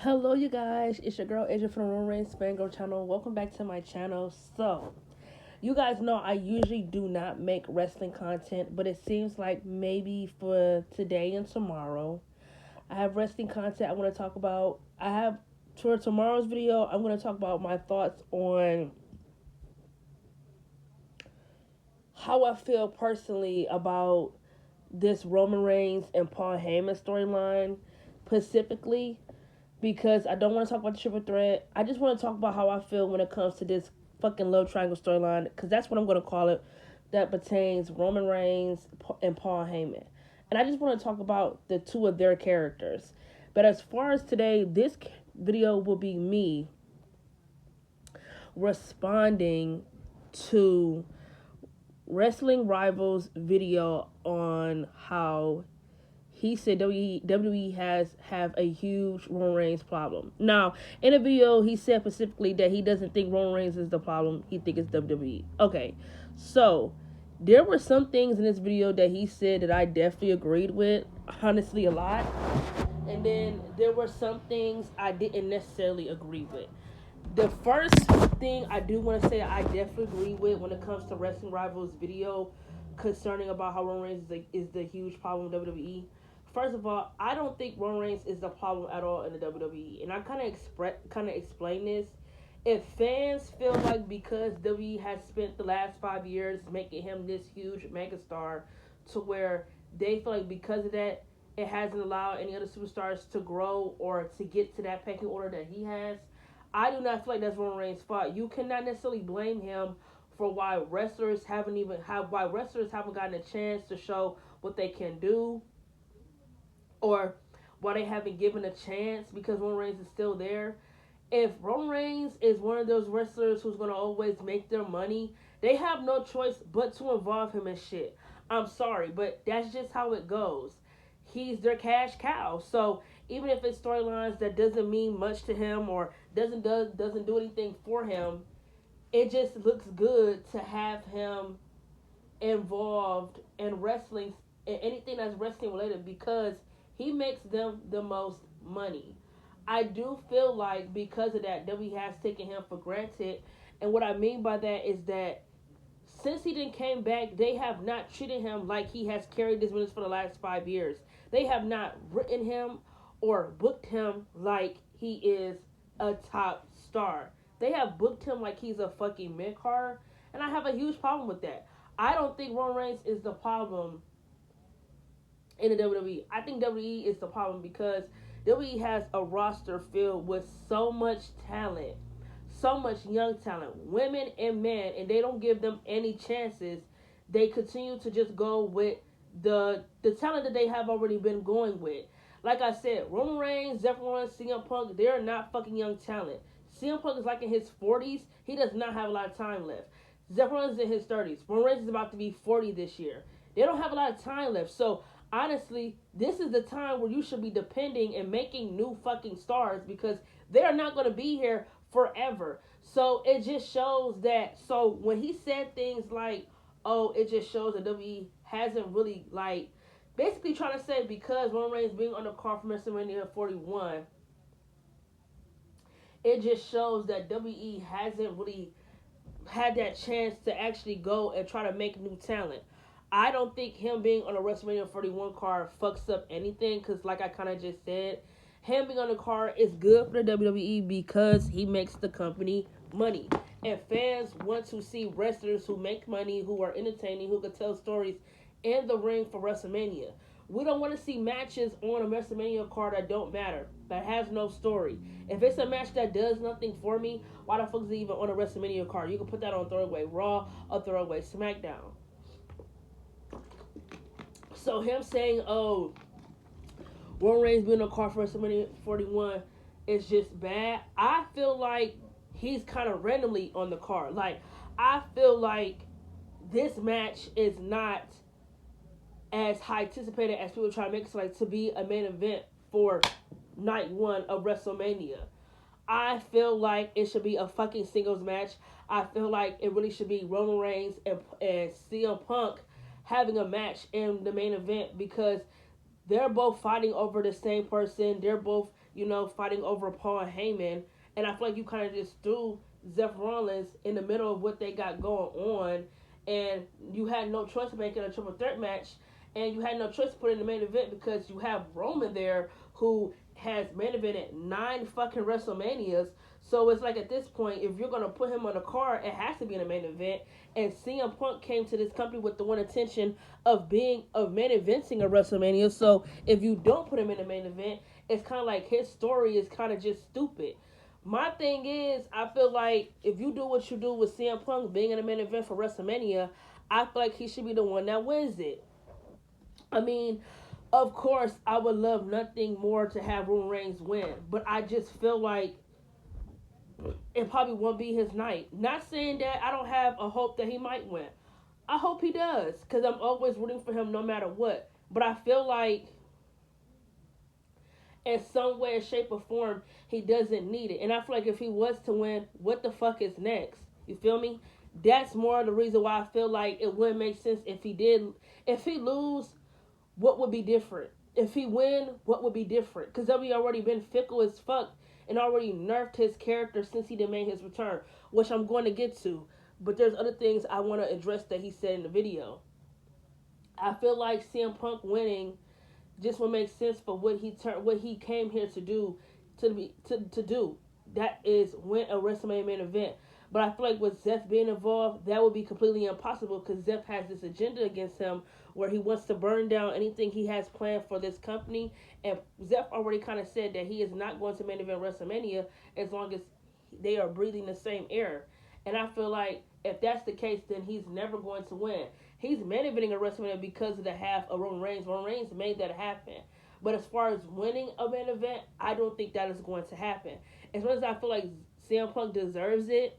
Hello, you guys. It's your girl Asia from the Rant Fangirl channel. Welcome back to my channel. So, you guys know I usually do not make wrestling content, but it seems like maybe for today and tomorrow, I have wrestling content I want to talk about. I have for tomorrow's video, I'm going to talk about my thoughts on how I feel personally about this Roman Reigns and Paul Heyman storyline, specifically because I don't want to talk about the triple threat. I just want to talk about how I feel when it comes to this fucking love triangle storyline, because that's what I'm going to call it, that pertains Roman Reigns and Paul Heyman. And I just want to talk about the two of their characters. But as far as today, this video will be me responding to Wrestling Rivals video on how he said WWE has have a huge Roman Reigns problem. Now, in a video, he said specifically that he doesn't think Roman Reigns is the problem. He thinks it's WWE. Okay, so there were some things in this video that he said that I definitely agreed with, honestly, a lot. And then there were some things I didn't necessarily agree with. The first thing I do want to say I definitely agree with when it comes to Wrestling Rivals video concerning about how Roman Reigns is the huge problem in WWE. First of all, I don't think Roman Reigns is the problem at all in the WWE, and I kind of explain this. If fans feel like because WWE has spent the last 5 years making him this huge megastar, to where they feel like because of that it hasn't allowed any other superstars to grow or to get to that pecking order that he has, I do not feel like that's Roman Reigns' fault. You cannot necessarily blame him for why wrestlers haven't gotten a chance to show what they can do, or why they haven't given a chance because Roman Reigns is still there. If Roman Reigns is one of those wrestlers who's gonna always make their money, they have no choice but to involve him in shit. I'm sorry, but that's just how it goes. He's their cash cow. So even if it's storylines that doesn't mean much to him or doesn't do anything for him, it just looks good to have him involved in wrestling, in anything that's wrestling related, because he makes them the most money. I do feel like because of that, WWE has taken him for granted. And what I mean by that is that since he didn't came back, they have not treated him like he has carried this business for the last 5 years. They have not written him or booked him like he is a top star. They have booked him like he's a fucking mid card, and I have a huge problem with that. I don't think Roman Reigns is the problem in the WWE. I think WWE is the problem because WWE has a roster filled with so much talent, so much young talent, women and men, and they don't give them any chances. They continue to just go with the talent that they have already been going with. Like I said, Roman Reigns, Seth Rollins, CM Punk, they're not fucking young talent. CM Punk is like in his 40s. He does not have a lot of time left. Seth Rollins is in his 30s. Roman Reigns is about to be 40 this year. They don't have a lot of time left. So honestly, this is the time where you should be depending and making new fucking stars, because they're not going to be here forever. So it just shows that. So when he said things like, oh, it just shows that WWE hasn't really, like, basically trying to say because Roman Reigns being on the card for WrestleMania 41, it just shows that WWE hasn't really had that chance to actually go and try to make new talent. I don't think him being on a WrestleMania 41 card fucks up anything, because like I kind of just said, him being on the card is good for the WWE because he makes the company money. And fans want to see wrestlers who make money, who are entertaining, who can tell stories in the ring for WrestleMania. We don't want to see matches on a WrestleMania card that don't matter, that has no story. If it's a match that does nothing for me, why the fuck is it even on a WrestleMania card? You can put that on Throwaway Raw or Throwaway SmackDown. So him saying, oh, Roman Reigns being on the card for WrestleMania 41 is just bad. I feel like he's kind of randomly on the card. Like, I feel like this match is not as high anticipated as people try to make it, like, to be a main event for night one of WrestleMania. I feel like it should be a fucking singles match. I feel like it really should be Roman Reigns and CM Punk having a match in the main event, because they're both fighting over the same person. They're both, fighting over Paul Heyman. And I feel like you kind of just threw Seth Rollins in the middle of what they got going on, and you had no choice of making a triple threat match, and you had no choice to put in the main event because you have Roman there who has main evented 9 fucking WrestleManias. So it's like at this point, if you're gonna put him on a card, it has to be in a main event. And CM Punk came to this company with the one intention of main eventing a WrestleMania. So if you don't put him in the main event, it's kind of like his story is kind of just stupid. My thing is, I feel like if you do what you do with CM Punk being in the main event for WrestleMania, I feel like he should be the one that wins it. I mean, of course, I would love nothing more to have Roman Reigns win, but I just feel like it probably won't be his night. Not saying that I don't have a hope that he might win. I hope he does, because I'm always rooting for him no matter what. But I feel like in some way, shape, or form, he doesn't need it. And I feel like if he was to win, what the fuck is next? You feel me? That's more the reason why I feel like it wouldn't make sense if he did. If he lose, what would be different? If he win, what would be different? Because W already been fickle as fuck and already nerfed his character since he did made his return, which I'm going to get to. But there's other things I want to address that he said in the video. I feel like CM Punk winning just would make sense for what he came here to do, to do. That is win a WrestleMania main event. But I feel like with Zeph being involved, that would be completely impossible because Zeph has this agenda against him where he wants to burn down anything he has planned for this company. And Zeph already kind of said that he is not going to main event WrestleMania as long as they are breathing the same air. And I feel like if that's the case, then he's never going to win. He's main eventing a WrestleMania because of the half of Roman Reigns. Roman Reigns made that happen. But as far as winning a main event, I don't think that is going to happen. As much as I feel like CM Punk deserves it,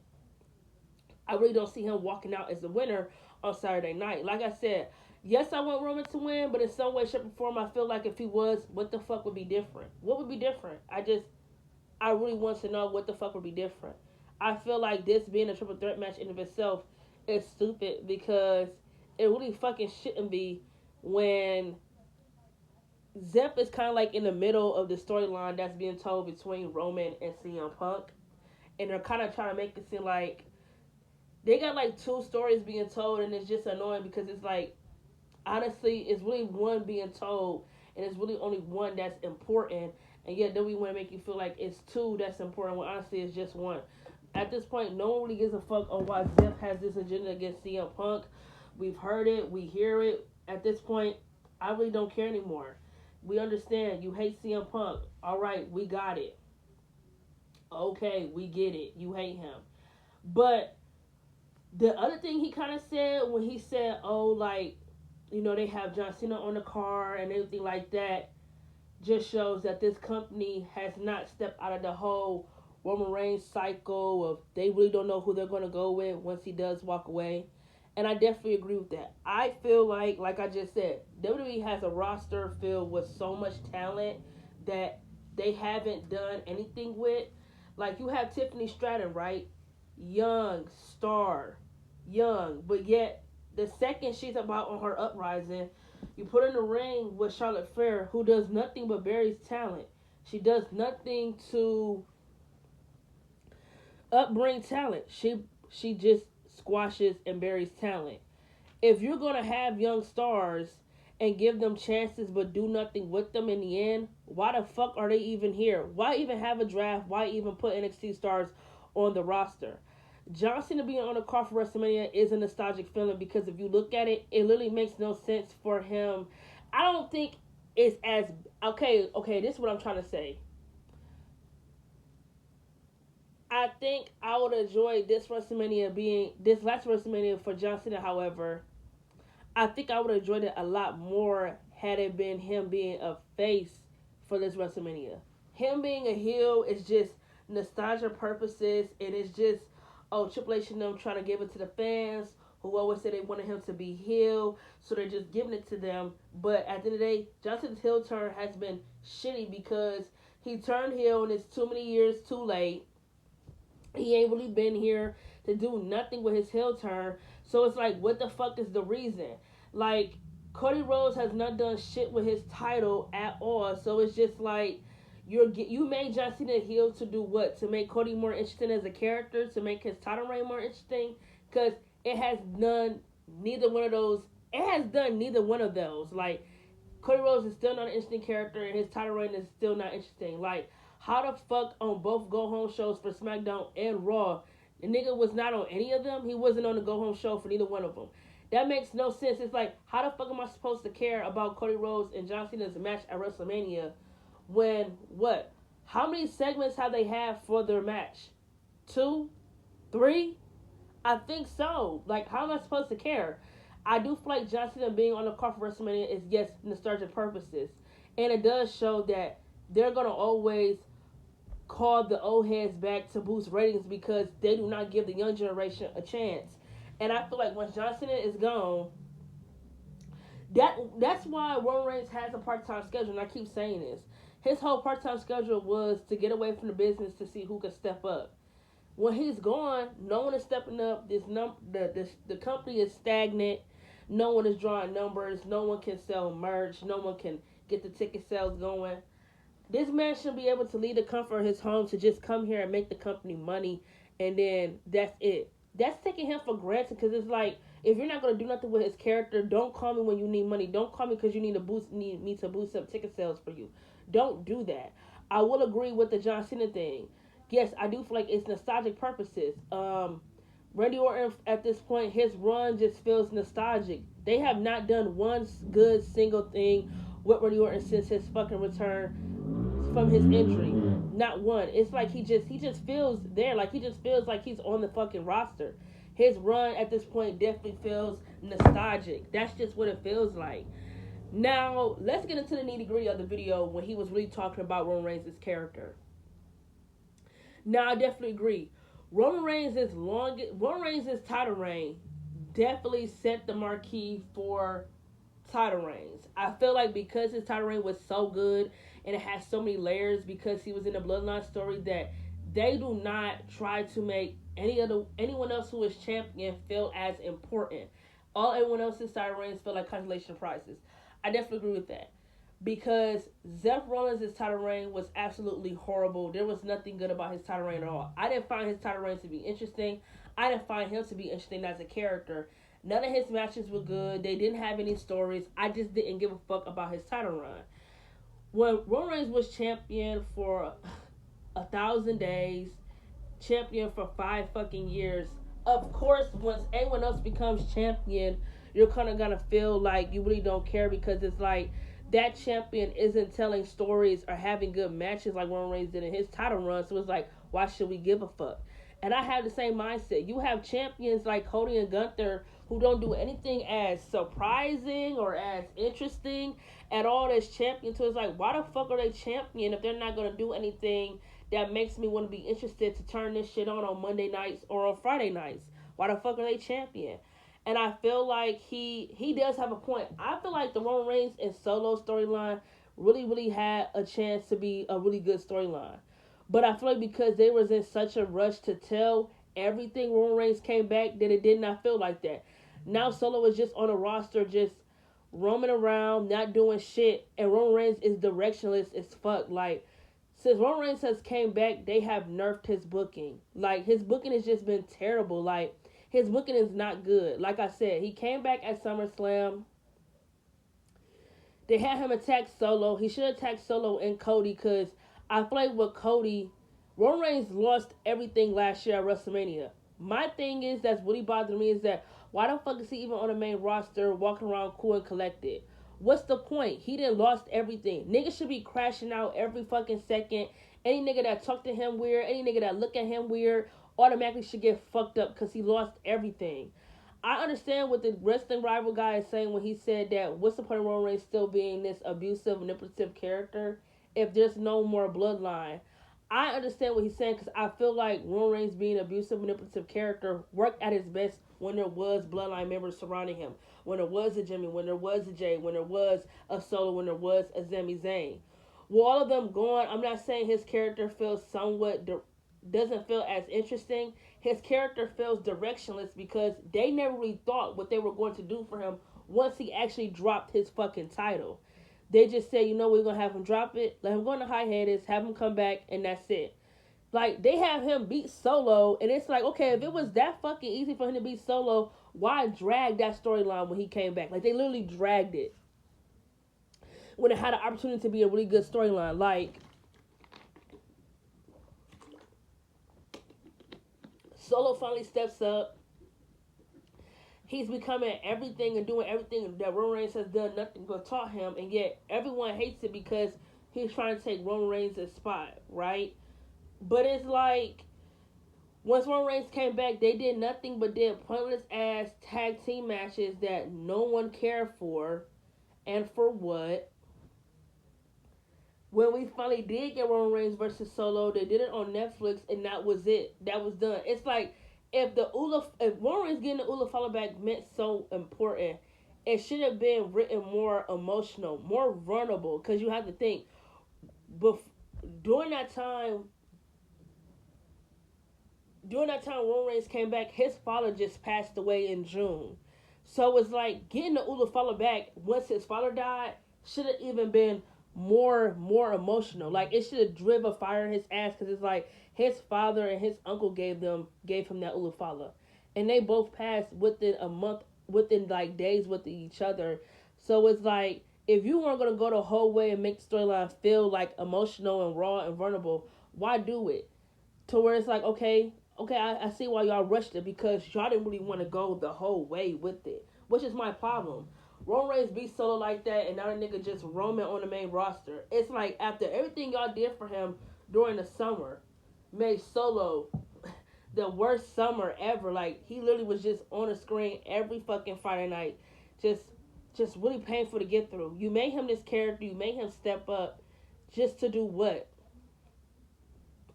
I really don't see him walking out as the winner on Saturday night. Like I said, yes, I want Roman to win, but in some way, shape, or form, I feel like if he was, what the fuck would be different? What would be different? I really want to know what the fuck would be different. I feel like this being a triple threat match in of itself is stupid because it really fucking shouldn't be when Zep is kind of like in the middle of the storyline that's being told between Roman and CM Punk. And they're kind of trying to make it seem like they got like 2 stories being told, and it's just annoying because it's like, honestly, it's really one being told, and it's really only one that's important, and yet then we want to make you feel like it's 2 that's important when honestly it's just one. At this point, no one really gives a fuck on why Zeph has this agenda against CM Punk. We've heard it, we hear it. At this point, I really don't care anymore. We understand you hate CM Punk. All right, we got it. Okay, we get it. You hate him. But the other thing he kind of said when he said, oh, like, they have John Cena on the car and everything like that, just shows that this company has not stepped out of the whole Roman Reigns cycle of they really don't know who they're going to go with once he does walk away. And I definitely agree with that. I feel like I just said, WWE has a roster filled with so much talent that they haven't done anything with. Like, you have Tiffany Stratton, right? Young, star, young. But yet, the second she's about on her uprising, you put her in the ring with Charlotte Flair, who does nothing but buries talent. She does nothing to upbring talent. She just squashes and buries talent. If you're gonna have young stars and give them chances but do nothing with them in the end, why the fuck are they even here? Why even have a draft? Why even put NXT stars on the roster? John Cena being on the card for WrestleMania is a nostalgic feeling because if you look at it, it literally makes no sense for him. I don't think it's as okay, this is what I'm trying to say. I think I would enjoy this last WrestleMania for John Cena, however. I think I would have enjoyed it a lot more had it been him being a face for this WrestleMania. Him being a heel is just nostalgia purposes, and it's just, Triple H and them trying to give it to the fans who always said they wanted him to be heel, so they're just giving it to them. But at the end of the day, Johnson's heel turn has been shitty because he turned heel and it's too many years too late. He ain't really been here to do nothing with his heel turn. So it's like, what the fuck is the reason? Like, Cody Rhodes has not done shit with his title at all. So it's just like, you made John Cena heel to do what? To make Cody more interesting as a character, to make his title reign more interesting, because it has done neither one of those. It has done neither one of those. Like, Cody Rhodes is still not an interesting character, and his title reign is still not interesting. Like, how the fuck on both go home shows for SmackDown and Raw, the nigga was not on any of them. He wasn't on the go home show for neither one of them. That makes no sense. It's like, how the fuck am I supposed to care about Cody Rhodes and John Cena's match at WrestleMania when what? How many segments have they had for their match? 2, 3? I think so. Like, how am I supposed to care? I do feel like John Cena being on the card for WrestleMania is, yes, nostalgic purposes. And it does show that they're going to always call the old heads back to boost ratings because they do not give the young generation a chance. And I feel like once John Cena is gone, that's why Roman Reigns has a part-time schedule, and I keep saying this. His whole part-time schedule was to get away from the business to see who could step up. When he's gone, no one is stepping up. The company is stagnant. No one is drawing numbers. No one can sell merch. No one can get the ticket sales going. This man should be able to leave the comfort of his home to just come here and make the company money, and then that's it. That's taking him for granted because it's like, if you're not gonna do nothing with his character, don't call me when you need money. Don't call me because you need me to boost up ticket sales for you. Don't do that. I will agree with the John Cena thing. Yes, I do feel like it's nostalgic purposes. Randy Orton at this point, his run just feels nostalgic. They have not done one good single thing with Randy Orton since his fucking return from his injury. Not one. It's like he just feels there. Like he just feels like he's on the fucking roster. His run at this point definitely feels nostalgic. That's just what it feels like. Now, let's get into the nitty gritty of the video when he was really talking about Roman Reigns' character. Now, I definitely agree. Roman Reigns' title reign definitely set the marquee for title reigns. I feel like because his title reign was so good and it has so many layers because he was in the bloodline story that they do not try to make anyone else who is champion feel as important. All everyone else's title reigns feel like consolation prizes. I definitely agree with that. Because Seth Rollins' title reign was absolutely horrible. There was nothing good about his title reign at all. I didn't find his title reign to be interesting. I didn't find him to be interesting as a character. None of his matches were good. They didn't have any stories. I just didn't give a fuck about his title run. When Roman Reigns was champion for 1,000 days, champion for 5 fucking years, of course, once anyone else becomes champion, you're kind of gonna feel like you really don't care because it's like that champion isn't telling stories or having good matches like Roman Reigns did in his title run. So it's like, why should we give a fuck? And I have the same mindset. You have champions like Cody and Gunther who don't do anything as surprising or as interesting at all as champions. So it's like, why the fuck are they champion if they're not going to do anything that makes me want to be interested to turn this shit on Monday nights or on Friday nights? Why the fuck are they champion? And I feel like he does have a point. I feel like the Roman Reigns and Solo storyline really had a chance to be a really good storyline. But I feel like because they was in such a rush to tell everything Roman Reigns came back, that it did not feel like that. Now Solo is just on a roster, just roaming around, not doing shit, and Roman Reigns is directionless as fuck. Like, since Roman Reigns has came back, they have nerfed his booking. Like, his booking has just been terrible. Like, his booking is not good. Like I said, he came back at SummerSlam. They had him attack Solo. He should attack Solo and Cody because I feel like with Cody, Roman Reigns lost everything last year at WrestleMania. My thing is, that's really bothering me, is that why the fuck is he even on the main roster walking around cool and collected? What's the point? He done lost everything. Niggas should be crashing out every fucking second. Any nigga that talk to him weird, any nigga that look at him weird, automatically should get fucked up because he lost everything. I understand what the wrestling rival guy is saying when he said that what's the point of Roman Reigns still being this abusive, manipulative character if there's no more bloodline. I understand what he's saying because I feel like Roman Reigns being an abusive, manipulative character worked at his best when there was bloodline members surrounding him. When there was a Jimmy, when there was a Jay, when there was a Solo, when there was a Sami Zayn. With all of them gone, I'm not saying his character feels somewhat doesn't feel as interesting. His character feels directionless because they never really thought what they were going to do for him once he actually dropped his fucking title. They just say, you know, we're gonna have him drop it, let him go into hiatus, have him come back, and that's it. Like they have him beat Solo, and it's like, okay, if it was that fucking easy for him to beat Solo, why drag that storyline when he came back? Like they literally dragged it when it had an opportunity to be a really good storyline. Like Solo finally steps up. He's becoming everything and doing everything that Roman Reigns has done nothing but taught him, and yet everyone hates it because he's trying to take Roman Reigns' spot, right? But it's like once Roman Reigns came back, they did nothing but did pointless ass tag team matches that no one cared for, and for what? When we finally did get Roman Reigns versus Solo, they did it on Netflix, and that was it. That was done. It's like if Roman Reigns getting the Ula follow back meant so important, it should have been written more emotional, more vulnerable. Because you have to think, bef- during that time, Roman Reigns came back, his father just passed away in June. So it's like getting the Ula follow back once his father died should have even been more emotional. Like it should have driven a fire in his ass because it's like his father and his uncle gave him that Ula follow, and they both passed within a month, within like days with each other. So it's like if you weren't gonna go the whole way and make the storyline feel like emotional and raw and vulnerable, why do it? To where it's like, okay, I see why y'all rushed it because y'all didn't really want to go the whole way with it, which is my problem. Roman Reigns beat Solo like that, and now the nigga just roaming on the main roster. It's like after everything y'all did for him during the summer, made Solo the worst summer ever. Like he literally was just on the screen every fucking Friday night, just just really painful to get through. You made him this character, you made him step up, just to do what?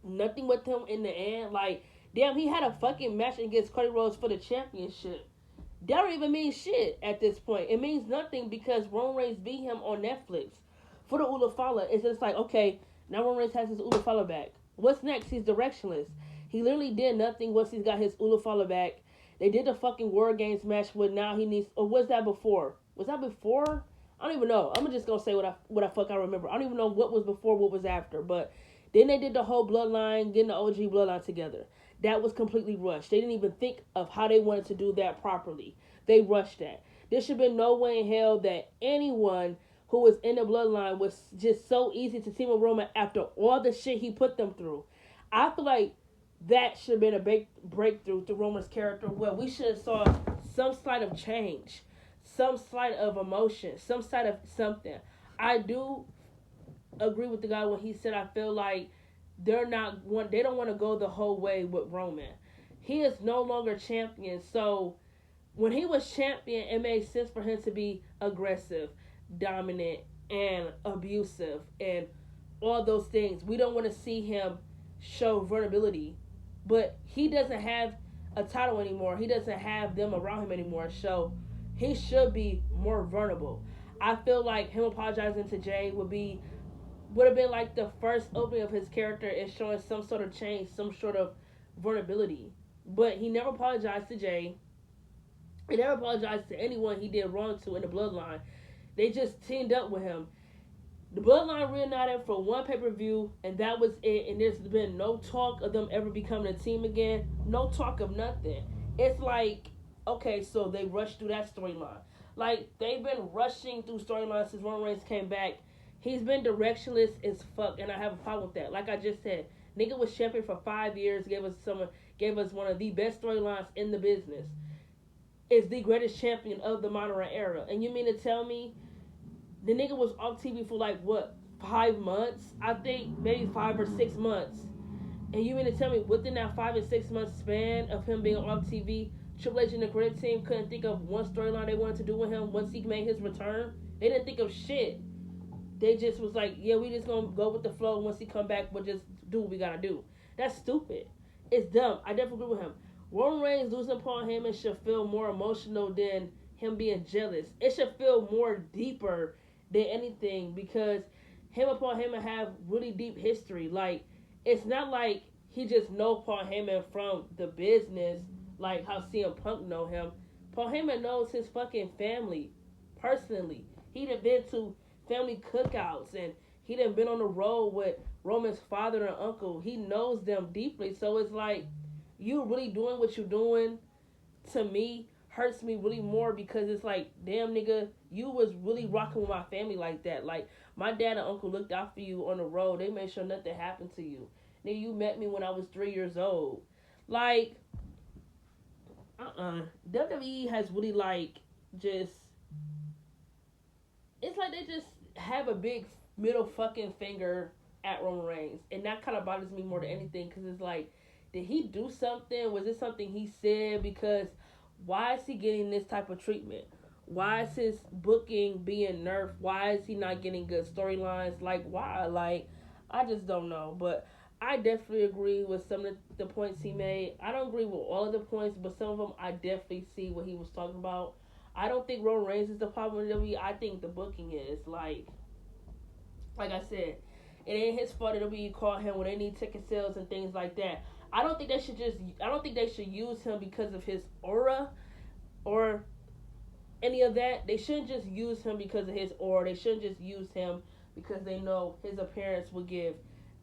Nothing with him in the end. Like, damn, he had a fucking match against Cody Rhodes for the championship. That don't even mean shit at this point. It means nothing because Roman Reigns beat him on Netflix for the Ula Fala. It's just like, okay, now Roman Reigns has his Ula Fala back. What's next? He's directionless. He literally did nothing once he's got his Ula Fala back. They did the fucking War Games match with now he needs. Or was that before? Was that before? I don't even know. I'm just gonna say what I fuck I remember. I don't even know what was before, what was after. But then they did the whole bloodline, getting the OG bloodline together. That was completely rushed. They didn't even think of how they wanted to do that properly. They rushed that. There should have been no way in hell that anyone who was in the bloodline was just so easy to team with Roman after all the shit he put them through. I feel like that should have been a big breakthrough to Roman's character where we should have saw some slight of change, some slight of emotion, some slight of something. I do agree with the guy when he said I feel like they don't want to go the whole way with Roman. He is no longer champion, so when he was champion, it made sense for him to be aggressive, dominant, and abusive, and all those things. We don't want to see him show vulnerability, but he doesn't have a title anymore. He doesn't have them around him anymore, so he should be more vulnerable. I feel like him apologizing to Jay would have been like the first opening of his character is showing some sort of change, some sort of vulnerability. But he never apologized to Jay. He never apologized to anyone he did wrong to in the bloodline. They just teamed up with him. The bloodline reunited for one pay-per-view, and that was it. And there's been no talk of them ever becoming a team again. No talk of nothing. It's like, okay, so they rushed through that storyline. Like, they've been rushing through storylines since Roman Reigns came back. He's been directionless as fuck, and I have a problem with that. Like I just said, nigga was champion for 5 years, gave us one of the best storylines in the business. Is the greatest champion of the modern era. And you mean to tell me the nigga was off TV for like what, 5 months? I think maybe 5 or 6 months. And you mean to tell me within that 5 and 6 month span of him being off TV, Triple H and the Creative team couldn't think of one storyline they wanted to do with him once he made his return? They didn't think of shit. They just was like, yeah, we just gonna go with the flow. Once he come back, we'll just do what we gotta do. That's stupid. It's dumb. I definitely agree with him. Roman Reigns losing Paul Heyman should feel more emotional than him being jealous. It should feel more deeper than anything because him and Paul Heyman have really deep history. Like, it's not like he just know Paul Heyman from the business, like how CM Punk know him. Paul Heyman knows his fucking family personally. He'd have been to family cookouts, and he done been on the road with Roman's father and uncle. He knows them deeply. So it's like, you really doing what you're doing, to me, hurts me really more, because it's like, damn nigga, you was really rocking with my family like that. Like, my dad and uncle looked out for you on the road. They made sure nothing happened to you. Nigga, you met me when I was 3 years old. Like, WWE has really, like, just, it's like they just have a big middle fucking finger at Roman Reigns, and that kind of bothers me more than anything, because it's like, did he do something? Was it something he said? Because why is he getting this type of treatment? Why is his booking being nerfed? Why is he not getting good storylines? Like, why? Like, I just don't know. But I definitely agree with some of the points he made. I don't agree with all of the points, but some of them I definitely see what he was talking about. I don't think Roman Reigns is the problem with WWE. I think the booking is. Like I said, it ain't his fault that WWE call him when they need ticket sales and things like that. I don't think they should just. I don't think they should use him because of his aura or any of that. They shouldn't just use him because of his aura. They shouldn't just use him because they know his appearance will give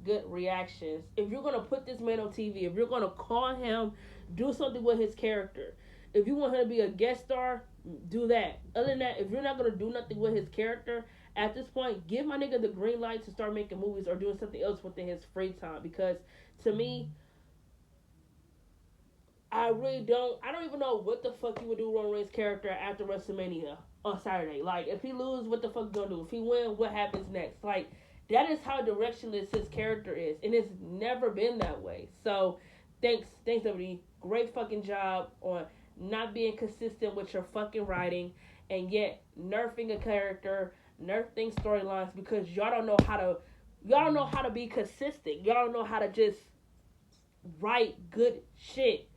good reactions. If you're gonna put this man on TV, if you're gonna call him, do something with his character. If you want him to be a guest star, do that. Other than that, if you're not gonna do nothing with his character, at this point, give my nigga the green light to start making movies or doing something else within his free time. Because to me, I really don't. I don't even know what the fuck you would do with Roman Reigns' character after WrestleMania on Saturday. Like, if he lose, what the fuck you gonna do? If he win, what happens next? Like, that is how directionless his character is, and it's never been that way. So, thanks, WWE. Great fucking job on not being consistent with your fucking writing, and yet nerfing a character, nerfing storylines because y'all don't know how to be consistent. Y'all don't know how to just write good shit.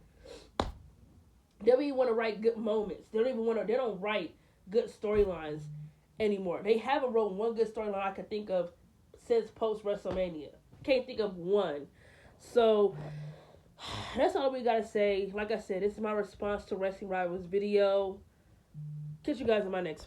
They don't even want to write good moments. They don't even want to. They don't write good storylines anymore. They haven't wrote one good storyline I can think of since post WrestleMania. Can't think of one. So that's all we gotta say. Like I said, this is my response to Wrestling Rivals video. Catch you guys in my next one.